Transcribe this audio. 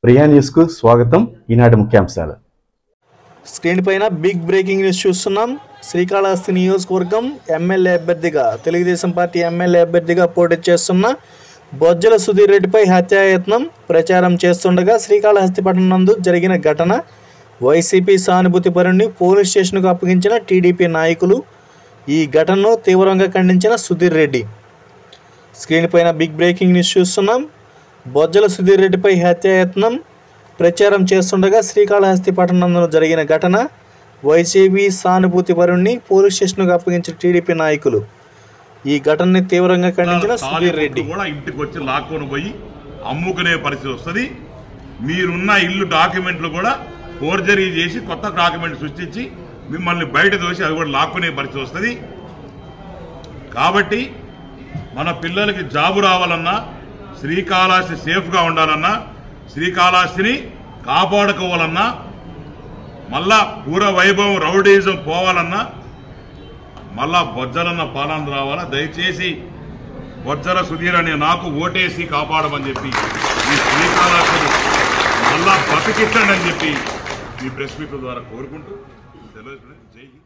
Priya news కు స్వాగతం. ఈనాటి ముఖ్యాంశాలు. స్క్రీన్ పైన బిగ్ బ్రేకింగ్ న్యూస్ చూస్తున్నాం. శ్రీకాళహస్తి నియోజకవర్గం ఎమ్మెల్యే అభ్యర్థిగా తెలుగుదేశం పార్టీ ఎమ్మెల్యే అభ్యర్థిగా పోటీ చేస్తున్న బొజ్జల సుధీర్ రెడ్డిపై హత్యాయత్నం ప్రచారం చేస్తుండగా శ్రీకాళహస్తి పట్టణం నందు జరిగిన ఘటన. వైసీపీ సానుభూతిపరుని పోలీస్ స్టేషన్కు అప్పగించిన టీడీపీ నాయకులు. ఈ ఘటనను తీవ్రంగా ఖండించిన సుధీర్ రెడ్డి. స్క్రీన్ పైన బిగ్ బ్రేకింగ్ న్యూస్ చూస్తున్నాం. బొజ్జల సుధీర్ రెడ్డిపై హత్యాయత్నం ప్రచారం చేస్తుండగా శ్రీకాళహస్తి పట్టణంలో జరిగిన ఘటన. వైసీపీ సానుభూతిపరుణ్ణి పోలీస్ స్టేషన్కు అప్పగించిన టీడీపీ నాయకులు. ఈ ఘటనని తీవ్రంగా ఖండించిన సుధీర్ రెడ్డి. కూడా ఇంటికి వచ్చి లాక్కొని పోయి అమ్ముకునే పరిస్థితి వస్తుంది. మీరున్న ఇల్లు డాక్యుమెంట్లు కూడా ఫోర్జరీ చేసి కొత్త డాక్యుమెంట్ సృష్టించి మిమ్మల్ని బయట దోసి అవి కూడా లాక్కునే పరిస్థితి వస్తుంది. కాబట్టి మన పిల్లలకి జాబు రావాలన్నా, శ్రీకాళహస్తి సేఫ్గా ఉండాలన్నా, శ్రీకాళహస్తిని కాపాడుకోవాలన్నా, మళ్ళా పూర్వ వైభవం రౌడీజం పోవాలన్నా, మళ్ళా బొజ్జలన్న పాలన రావాలా. దయచేసి బొజ్జల సుధీర్ అనే నాకు ఓటేసి కాపాడమని చెప్పి ఈ శ్రీకాళహస్తిని మళ్ళా బతికించండి అని చెప్పి ఈ ప్రెస్ మీట్ ద్వారా కోరుకుంటూ సెలవు. జై హింద్.